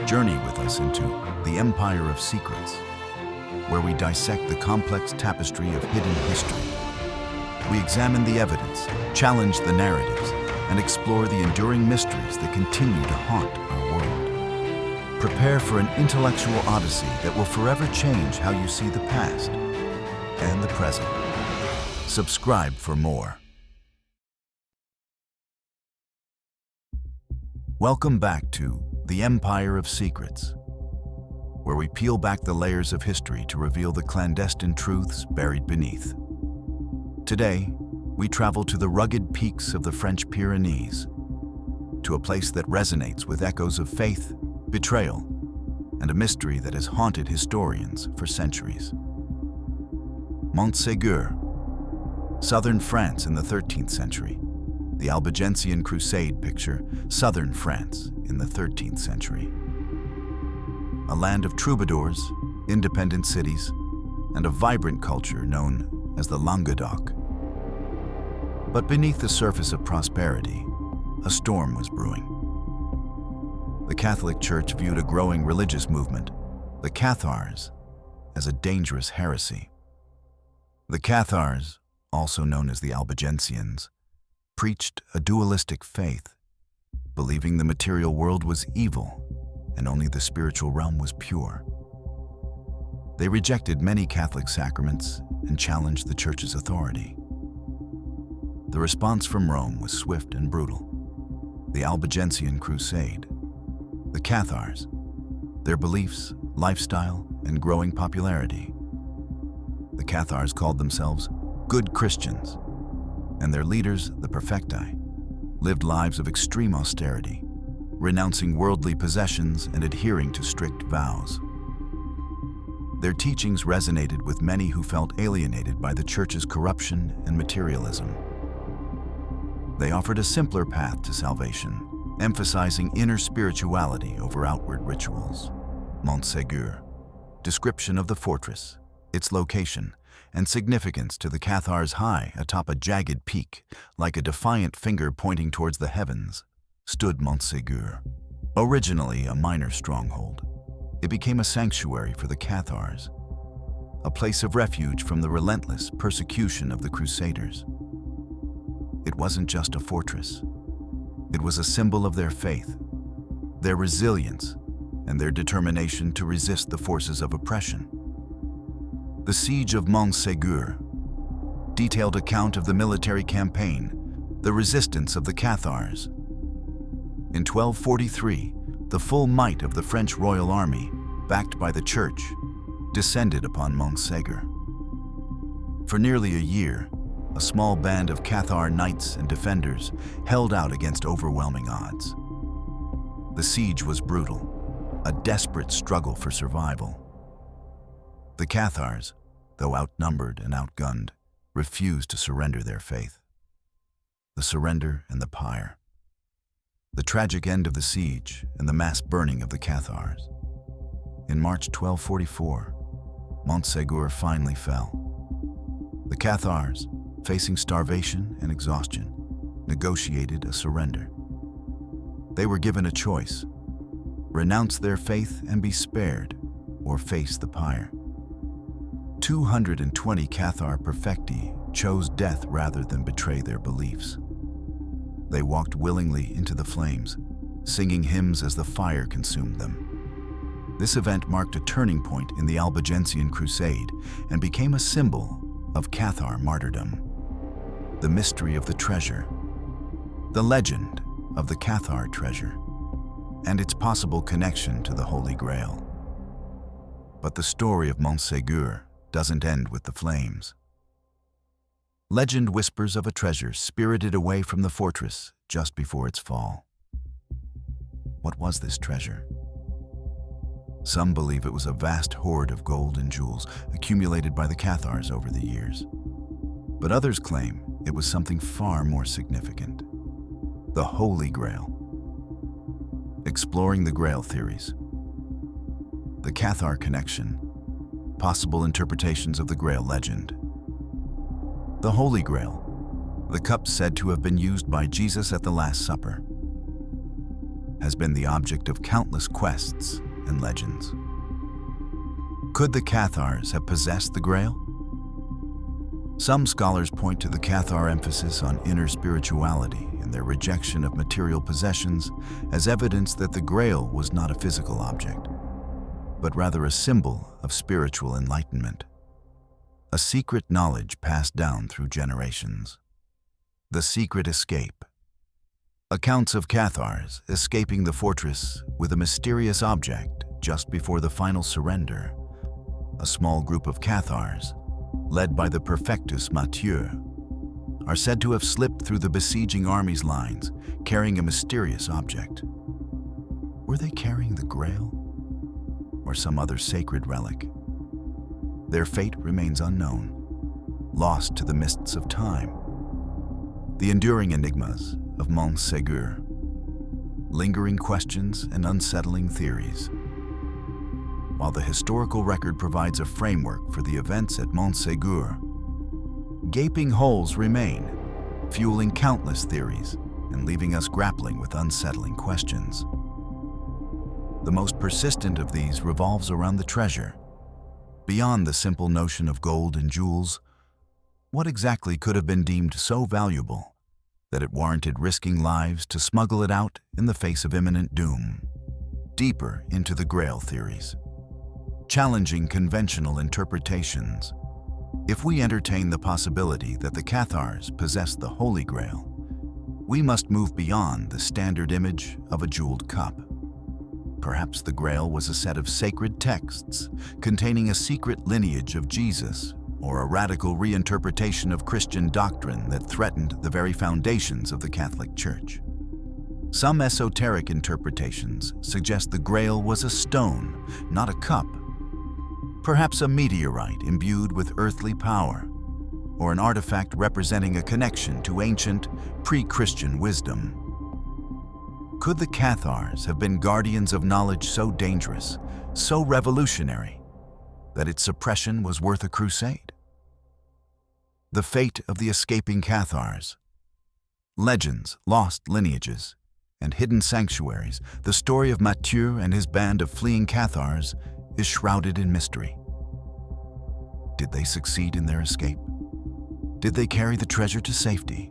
Journey with us into the Empire of Secrets, where we dissect the complex tapestry of hidden history. We examine the evidence, challenge the narratives, and explore the enduring mysteries that continue to haunt our world. Prepare for an intellectual odyssey that will forever change how you see the past and the present. Subscribe for more. Welcome back to the Empire of Secrets, where we peel back the layers of history to reveal the clandestine truths buried beneath. Today, we travel to the rugged peaks of the French Pyrenees, to a place that resonates with echoes of faith, betrayal, and a mystery that has haunted historians for centuries. Montségur, southern France in the 13th century. The Albigensian Crusade picture southern France in the 13th century. A land of troubadours, independent cities, and a vibrant culture known as the Languedoc. But beneath the surface of prosperity, a storm was brewing. The Catholic Church viewed a growing religious movement, the Cathars, as a dangerous heresy. The Cathars, also known as the Albigensians, preached a dualistic faith, believing the material world was evil and only the spiritual realm was pure. They rejected many Catholic sacraments and challenged the Church's authority. The response from Rome was swift and brutal. The Albigensian Crusade, the Cathars, their beliefs, lifestyle, and growing popularity. The Cathars called themselves good Christians, and their leaders, the Perfecti, lived lives of extreme austerity, renouncing worldly possessions and adhering to strict vows. Their teachings resonated with many who felt alienated by the Church's corruption and materialism. They offered a simpler path to salvation, emphasizing inner spirituality over outward rituals. Montségur, description of the fortress, its location, and significance to the Cathars high atop a jagged peak, like a defiant finger pointing towards the heavens, stood Montségur. Originally a minor stronghold, it became a sanctuary for the Cathars, a place of refuge from the relentless persecution of the Crusaders. It wasn't just a fortress. It was a symbol of their faith, their resilience, and their determination to resist the forces of oppression. The Siege of Montségur, detailed account of the military campaign, the resistance of the Cathars. In 1243, the full might of the French royal army, backed by the Church, descended upon Montségur. For nearly a year, a small band of Cathar knights and defenders held out against overwhelming odds. The siege was brutal, a desperate struggle for survival. The Cathars, though outnumbered and outgunned, refused to surrender their faith. The surrender and the pyre. The tragic end of the siege and the mass burning of the Cathars. In March 1244, Montségur finally fell. The Cathars, facing starvation and exhaustion, negotiated a surrender. They were given a choice: renounce their faith and be spared, or face the pyre. 220 Cathar Perfecti chose death rather than betray their beliefs. They walked willingly into the flames, singing hymns as the fire consumed them. This event marked a turning point in the Albigensian Crusade and became a symbol of Cathar martyrdom. The mystery of the treasure, the legend of the Cathar treasure, and its possible connection to the Holy Grail. But the story of Montségur doesn't end with the flames. Legend whispers of a treasure spirited away from the fortress just before its fall. What was this treasure? Some believe it was a vast hoard of gold and jewels accumulated by the Cathars over the years. But others claim it was something far more significant: the Holy Grail. Exploring the Grail theories. The Cathar connection. Possible interpretations of the Grail legend. The Holy Grail, the cup said to have been used by Jesus at the Last Supper. has been the object of countless quests and legends. Could the Cathars have possessed the Grail? Some scholars point to the Cathar emphasis on inner spirituality and their rejection of material possessions as evidence that the Grail was not a physical object, but rather a symbol of spiritual enlightenment, a secret knowledge passed down through generations. The secret escape. Accounts of Cathars escaping the fortress with a mysterious object just before the final surrender. A small group of Cathars, led by the Perfectus Montségur, are said to have slipped through the besieging army's lines, carrying a mysterious object. Were they carrying the Grail or some other sacred relic? Their fate remains unknown, lost to the mists of time. The enduring enigmas of Montségur, lingering questions and unsettling theories. While the historical record provides a framework for the events at Montségur, gaping holes remain, fueling countless theories and leaving us grappling with unsettling questions. The most persistent of these revolves around the treasure. Beyond the simple notion of gold and jewels, what exactly could have been deemed so valuable that it warranted risking lives to smuggle it out in the face of imminent doom? Deeper into the Grail theories, challenging conventional interpretations. If we entertain the possibility that the Cathars possessed the Holy Grail, we must move beyond the standard image of a jeweled cup. Perhaps the Grail was a set of sacred texts containing a secret lineage of Jesus, or a radical reinterpretation of Christian doctrine that threatened the very foundations of the Catholic Church. Some esoteric interpretations suggest the Grail was a stone, not a cup. Perhaps a meteorite imbued with earthly power, or an artifact representing a connection to ancient, pre-Christian wisdom. Could the Cathars have been guardians of knowledge so dangerous, so revolutionary, that its suppression was worth a crusade? The fate of the escaping Cathars. Legends, lost lineages, and hidden sanctuaries, the story of Montségur and his band of fleeing Cathars is shrouded in mystery. Did they succeed in their escape? Did they carry the treasure to safety?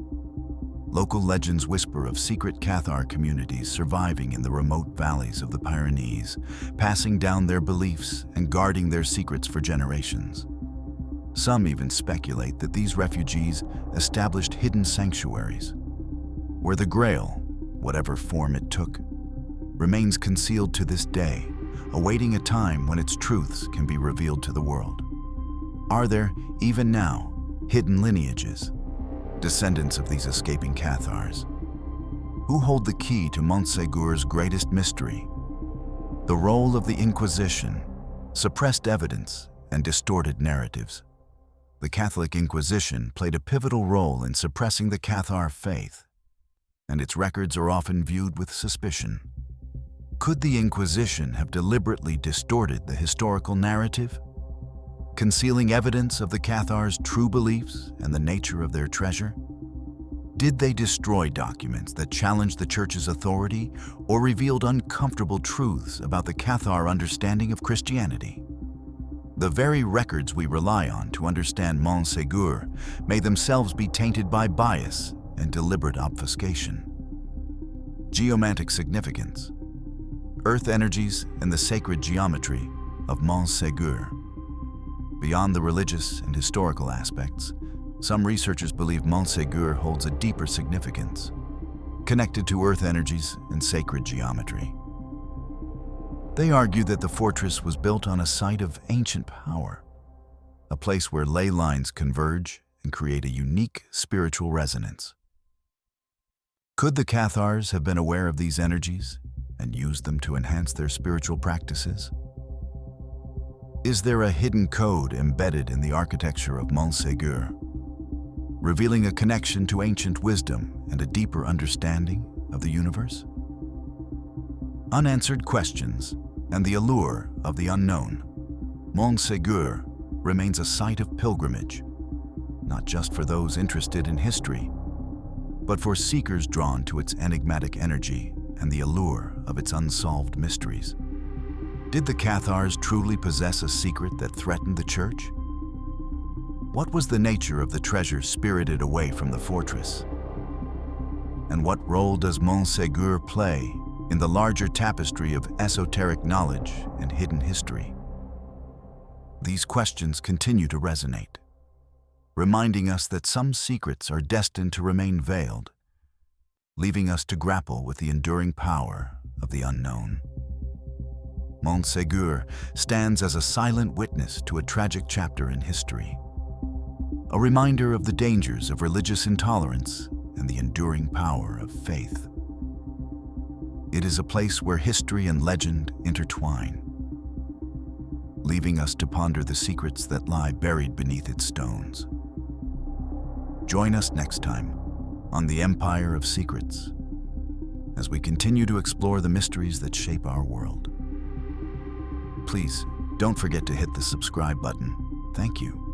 Local legends whisper of secret Cathar communities surviving in the remote valleys of the Pyrenees, passing down their beliefs and guarding their secrets for generations. Some even speculate that these refugees established hidden sanctuaries, where the Grail, whatever form it took, remains concealed to this day, awaiting a time when its truths can be revealed to the world. Are there, even now, hidden lineages, descendants of these escaping Cathars, who hold the key to Montségur's greatest mystery? The role of the Inquisition, suppressed evidence, and distorted narratives. The Catholic Inquisition played a pivotal role in suppressing the Cathar faith, and its records are often viewed with suspicion. Could the Inquisition have deliberately distorted the historical narrative, concealing evidence of the Cathars' true beliefs and the nature of their treasure? Did they destroy documents that challenged the Church's authority or revealed uncomfortable truths about the Cathar understanding of Christianity? The very records we rely on to understand Montségur may themselves be tainted by bias and deliberate obfuscation. Geomantic significance. Earth energies and the sacred geometry of Montségur. Beyond the religious and historical aspects, some researchers believe Montségur holds a deeper significance, connected to earth energies and sacred geometry. They argue that the fortress was built on a site of ancient power, a place where ley lines converge and create a unique spiritual resonance. Could the Cathars have been aware of these energies and used them to enhance their spiritual practices? Is there a hidden code embedded in the architecture of Montségur, revealing a connection to ancient wisdom and a deeper understanding of the universe? Unanswered questions and the allure of the unknown, Montségur remains a site of pilgrimage, not just for those interested in history, but for seekers drawn to its enigmatic energy and the allure of its unsolved mysteries. Did the Cathars truly possess a secret that threatened the church? What was the nature of the treasure spirited away from the fortress? And what role does Montségur play in the larger tapestry of esoteric knowledge and hidden history? These questions continue to resonate, reminding us that some secrets are destined to remain veiled, leaving us to grapple with the enduring power of the unknown. Montségur stands as a silent witness to a tragic chapter in history, a reminder of the dangers of religious intolerance and the enduring power of faith. It is a place where history and legend intertwine, leaving us to ponder the secrets that lie buried beneath its stones. Join us next time on the Empire of Secrets as we continue to explore the mysteries that shape our world. Please don't forget to hit the subscribe button. Thank you.